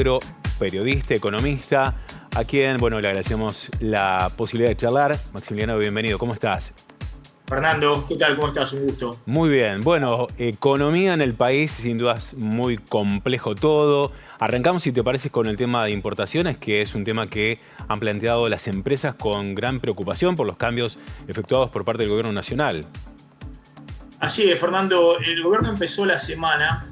Pero periodista, economista, a quien, bueno, le agradecemos la posibilidad de charlar. Maximiliano, bienvenido. ¿Cómo estás? Fernando, ¿qué tal? ¿Cómo estás? Un gusto. Muy bien. Bueno, economía en el país, sin duda es muy complejo todo. Arrancamos, si te parece, con el tema de importaciones, que es un tema que han planteado las empresas con gran preocupación por los cambios efectuados por parte del gobierno nacional. Así es, Fernando. El gobierno empezó la semana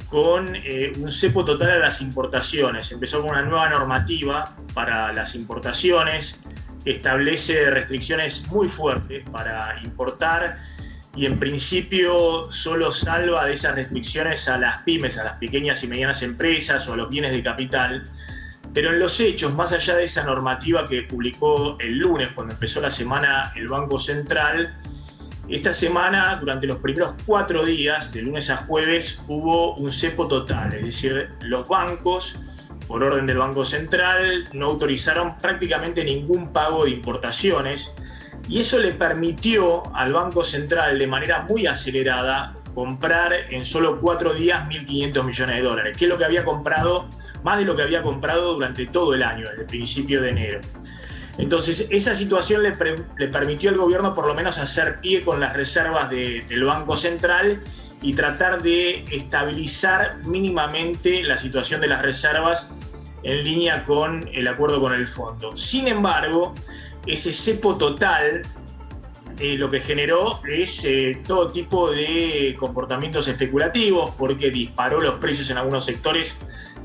con un cepo total a las importaciones. Empezó con una nueva normativa para las importaciones que establece restricciones muy fuertes para importar y en principio solo salva de esas restricciones a las pymes, a las pequeñas y medianas empresas o a los bienes de capital. Pero en los hechos, más allá de esa normativa que publicó el lunes, cuando empezó la semana el Banco Central, esta semana, durante los primeros 4 días, de lunes a jueves, hubo un cepo total. Es decir, los bancos, por orden del Banco Central, no autorizaron prácticamente ningún pago de importaciones. Y eso le permitió al Banco Central, de manera muy acelerada, comprar en solo 4 días 1.500 millones de dólares, que es lo que había comprado, más de lo que había comprado durante todo el año, desde el principio de enero. Entonces, esa situación le permitió al gobierno por lo menos hacer pie con las reservas del Banco Central y tratar de estabilizar mínimamente la situación de las reservas en línea con el acuerdo con el fondo. Sin embargo, ese cepo total lo que generó es todo tipo de comportamientos especulativos, porque disparó los precios en algunos sectores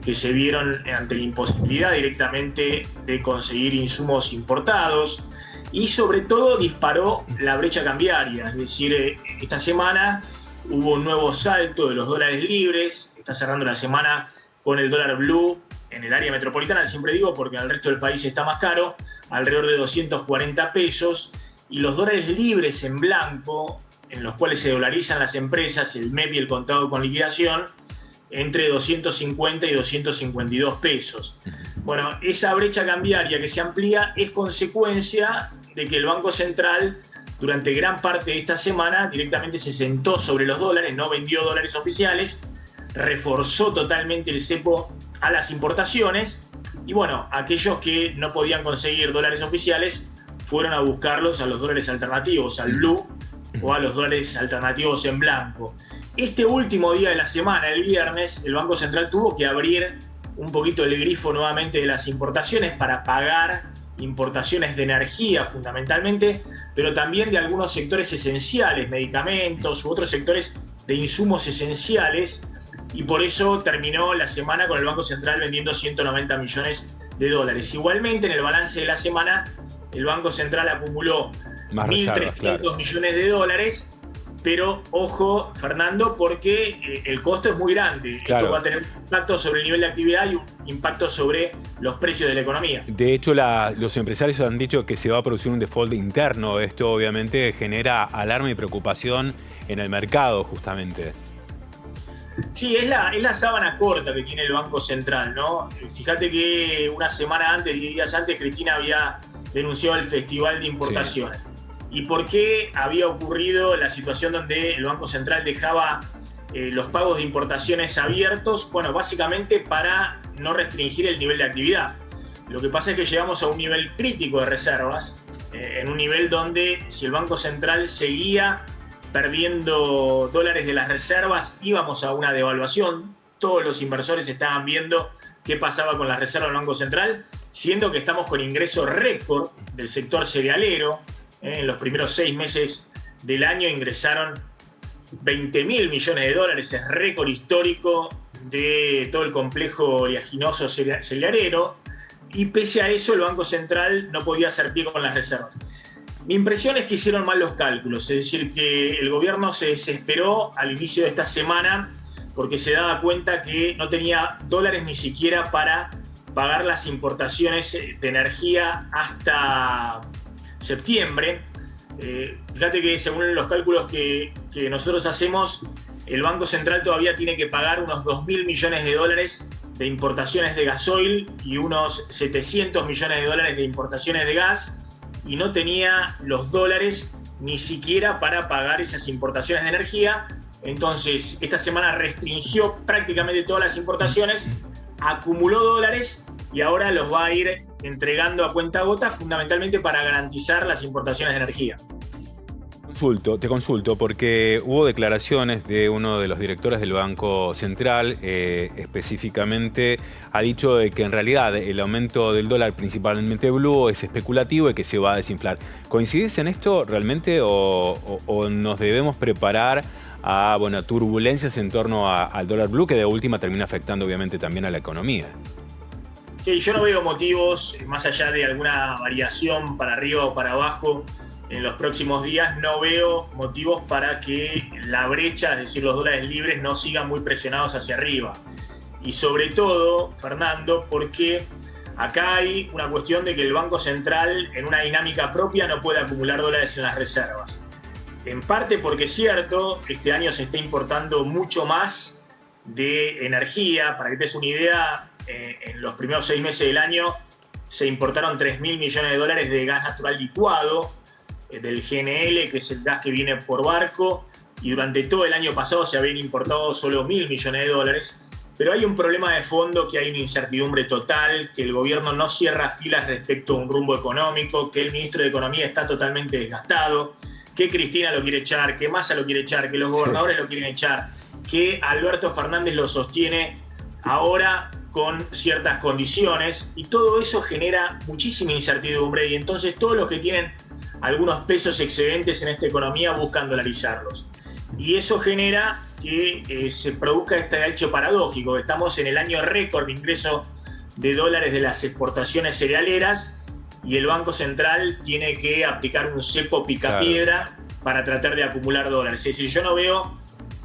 que se vieron ante la imposibilidad directamente de conseguir insumos importados, y sobre todo disparó la brecha cambiaria. Es decir, esta semana hubo un nuevo salto de los dólares libres. Está cerrando la semana con el dólar blue en el área metropolitana, siempre digo porque en el resto del país está más caro, alrededor de 240 pesos, y los dólares libres en blanco, en los cuales se dolarizan las empresas, el MEP y el contado con liquidación, entre 250 y 252 pesos. Bueno, esa brecha cambiaria que se amplía es consecuencia de que el Banco Central durante gran parte de esta semana directamente se sentó sobre los dólares, no vendió dólares oficiales, reforzó totalmente el cepo a las importaciones y bueno, aquellos que no podían conseguir dólares oficiales fueron a buscarlos a los dólares alternativos, al blue o a los dólares alternativos en blanco. Este último día de la semana, el viernes, el Banco Central tuvo que abrir un poquito el grifo nuevamente de las importaciones para pagar importaciones de energía fundamentalmente, pero también de algunos sectores esenciales, medicamentos u otros sectores de insumos esenciales, y por eso terminó la semana con el Banco Central vendiendo 190 millones de dólares. Igualmente, en el balance de la semana, el Banco Central acumuló 1.300 millones de dólares. Pero ojo, Fernando, porque el costo es muy grande. Claro. Esto va a tener un impacto sobre el nivel de actividad y un impacto sobre los precios de la economía. De hecho, los empresarios han dicho que se va a producir un default interno. Esto obviamente genera alarma y preocupación en el mercado, justamente. Sí, es la sábana corta que tiene el Banco Central, ¿no? Fíjate que una semana antes, 10 días antes, Cristina había denunciado el Festival de Importaciones. Sí. ¿Y por qué había ocurrido la situación donde el Banco Central dejaba los pagos de importaciones abiertos? Bueno, básicamente para no restringir el nivel de actividad. Lo que pasa es que llegamos a un nivel crítico de reservas, en un nivel donde si el Banco Central seguía perdiendo dólares de las reservas, íbamos a una devaluación. Todos los inversores estaban viendo qué pasaba con las reservas del Banco Central, siendo que estamos con ingresos récord del sector cerealero. En los primeros 6 meses del año ingresaron 20.000 millones de dólares, es récord histórico de todo el complejo oleaginoso cerealero, y pese a eso el Banco Central no podía hacer pie con las reservas. Mi impresión es que hicieron mal los cálculos, es decir, que el gobierno se desesperó al inicio de esta semana porque se daba cuenta que no tenía dólares ni siquiera para pagar las importaciones de energía hasta septiembre. Fíjate que según los cálculos que nosotros hacemos, el Banco Central todavía tiene que pagar unos 2.000 millones de dólares de importaciones de gasoil y unos 700 millones de dólares de importaciones de gas, y no tenía los dólares ni siquiera para pagar esas importaciones de energía. Entonces, esta semana restringió prácticamente todas las importaciones acumuló dólares y ahora los va a ir entregando a cuentagotas, fundamentalmente para garantizar las importaciones de energía. Te consulto, porque hubo declaraciones de uno de los directores del Banco Central, específicamente ha dicho de que en realidad el aumento del dólar, principalmente blue, es especulativo y que se va a desinflar. ¿Coincides en esto realmente o nos debemos preparar a turbulencias en torno al dólar blue, que de última termina afectando obviamente también a la economía? Sí, yo no veo motivos, más allá de alguna variación para arriba o para abajo, en los próximos días no veo motivos para que la brecha, es decir, los dólares libres, no sigan muy presionados hacia arriba. Y sobre todo, Fernando, porque acá hay una cuestión de que el Banco Central, en una dinámica propia, no puede acumular dólares en las reservas. En parte porque es cierto, este año se está importando mucho más de energía. Para que te des una idea, en los primeros 6 meses del año se importaron 3.000 millones de dólares de gas natural licuado, del GNL, que es el gas que viene por barco, y durante todo el año pasado se habían importado solo 1.000 millones de dólares. Pero hay un problema de fondo, que hay una incertidumbre total, que el gobierno no cierra filas respecto a un rumbo económico, que el ministro de Economía está totalmente desgastado, que Cristina lo quiere echar, que Massa lo quiere echar, que los gobernadores lo quieren echar, que Alberto Fernández lo sostiene ahora con ciertas condiciones, y todo eso genera muchísima incertidumbre, y entonces todos los que tienen algunos pesos excedentes en esta economía buscan dolarizarlos. Y eso genera que se produzca este hecho paradójico. Estamos en el año récord de ingreso de dólares de las exportaciones cerealeras y el Banco Central tiene que aplicar un cepo picapiedra para tratar de acumular dólares. Es decir, yo no veo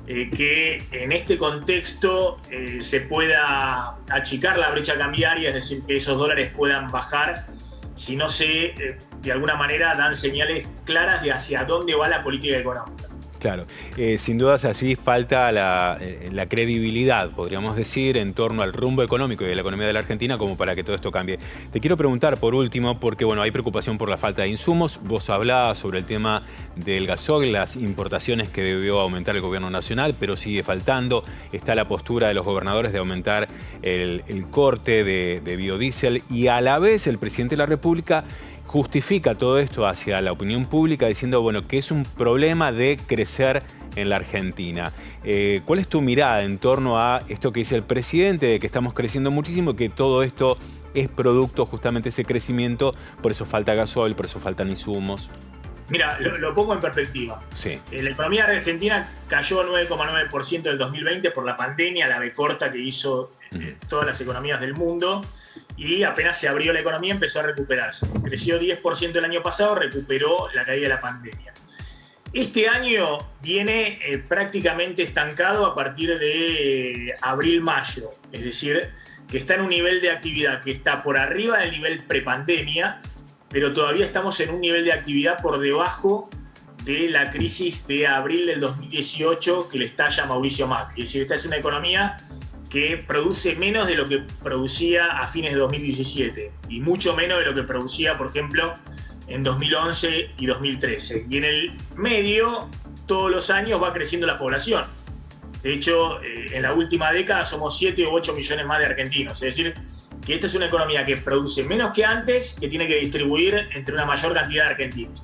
que en este contexto se pueda achicar la brecha cambiaria, es decir, que esos dólares puedan bajar, si no se, de alguna manera, dan señales claras de hacia dónde va la política económica. Claro, sin dudas así falta la credibilidad, podríamos decir, en torno al rumbo económico y de la economía de la Argentina como para que todo esto cambie. Te quiero preguntar por último, porque hay preocupación por la falta de insumos. Vos hablabas sobre el tema del gasoil, las importaciones que debió aumentar el gobierno nacional, pero sigue faltando. Está la postura de los gobernadores de aumentar el corte de biodiesel y a la vez el presidente de la República justifica todo esto hacia la opinión pública diciendo que es un problema de crecer en la Argentina. ¿Cuál es tu mirada en torno a esto que dice el presidente, de que estamos creciendo muchísimo y que todo esto es producto justamente de ese crecimiento, por eso falta gasoil, por eso faltan insumos? Mira, lo pongo en perspectiva. Sí. La economía argentina cayó 9,9% del 2020 por la pandemia, la B corta que hizo todas las economías del mundo, y apenas se abrió la economía empezó a recuperarse. Creció 10% el año pasado, recuperó la caída de la pandemia. Este año viene prácticamente estancado a partir de abril-mayo, es decir, que está en un nivel de actividad que está por arriba del nivel prepandemia, pero todavía estamos en un nivel de actividad por debajo de la crisis de abril del 2018 que le estalla Mauricio Macri. Es decir, esta es una economía que produce menos de lo que producía a fines de 2017 y mucho menos de lo que producía, por ejemplo, en 2011 y 2013. Y en el medio, todos los años va creciendo la población. De hecho, en la última década somos 7 o 8 millones más de argentinos. Es decir, que esta es una economía que produce menos que antes, que tiene que distribuir entre una mayor cantidad de argentinos.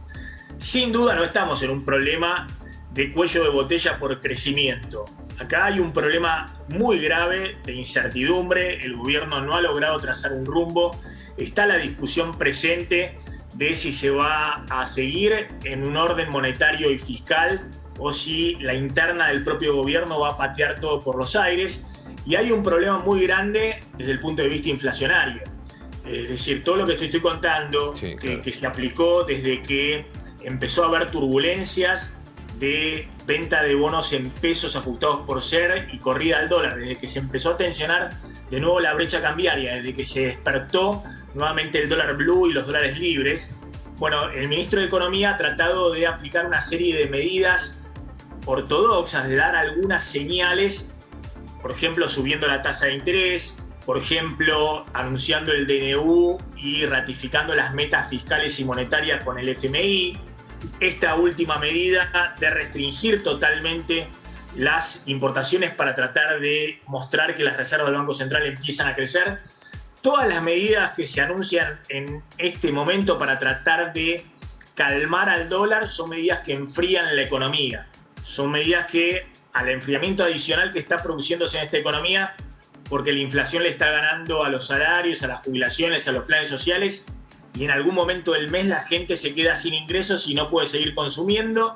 Sin duda no estamos en un problema de cuello de botella por crecimiento. Acá hay un problema muy grave de incertidumbre, el gobierno no ha logrado trazar un rumbo, está la discusión presente de si se va a seguir en un orden monetario y fiscal o si la interna del propio gobierno va a patear todo por los aires. Y hay un problema muy grande desde el punto de vista inflacionario. Es decir, todo lo que te estoy contando, sí, claro, que se aplicó desde que empezó a haber turbulencias de venta de bonos en pesos ajustados por SER y corrida al dólar, desde que se empezó a tensionar de nuevo la brecha cambiaria, desde que se despertó nuevamente el dólar blue y los dólares libres. Bueno, el ministro de Economía ha tratado de aplicar una serie de medidas ortodoxas, de dar algunas señales, por ejemplo, subiendo la tasa de interés, por ejemplo, anunciando el DNU y ratificando las metas fiscales y monetarias con el FMI. Esta última medida de restringir totalmente las importaciones para tratar de mostrar que las reservas del Banco Central empiezan a crecer. Todas las medidas que se anuncian en este momento para tratar de calmar al dólar son medidas que enfrían la economía. Son medidas que, al enfriamiento adicional que está produciéndose en esta economía, porque la inflación le está ganando a los salarios, a las jubilaciones, a los planes sociales, y en algún momento del mes la gente se queda sin ingresos y no puede seguir consumiendo,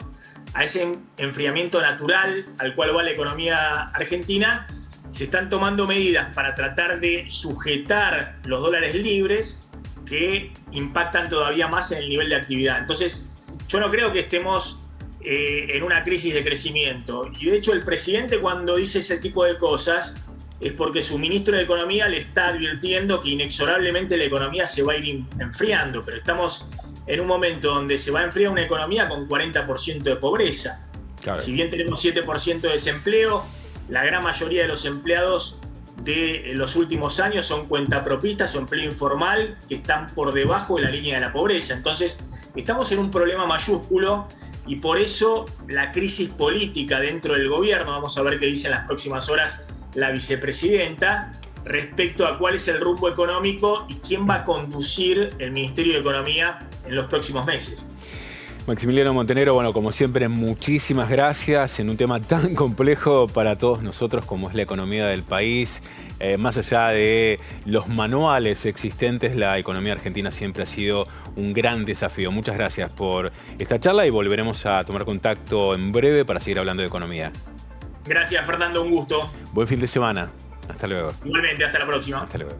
a ese enfriamiento natural al cual va la economía argentina, se están tomando medidas para tratar de sujetar los dólares libres que impactan todavía más en el nivel de actividad. Entonces, yo no creo que estemos en una crisis de crecimiento. Y de hecho, el presidente, cuando dice ese tipo de cosas, es porque su ministro de Economía le está advirtiendo que inexorablemente la economía se va a ir enfriando. Pero estamos en un momento donde se va a enfriar una economía con 40% de pobreza. Claro. Si bien tenemos 7% de desempleo, la gran mayoría de los empleados de los últimos años son cuentapropistas o empleo informal que están por debajo de la línea de la pobreza. Entonces, estamos en un problema mayúsculo y por eso la crisis política dentro del gobierno, vamos a ver qué dice en las próximas horas la vicepresidenta, respecto a cuál es el rumbo económico y quién va a conducir el Ministerio de Economía en los próximos meses. Maximiliano Montenegro, bueno, como siempre, muchísimas gracias en un tema tan complejo para todos nosotros como es la economía del país. Más allá de los manuales existentes, la economía argentina siempre ha sido un gran desafío. Muchas gracias por esta charla y volveremos a tomar contacto en breve para seguir hablando de economía. Gracias, Fernando, un gusto. Buen fin de semana. Hasta luego. Igualmente, hasta la próxima. Hasta luego.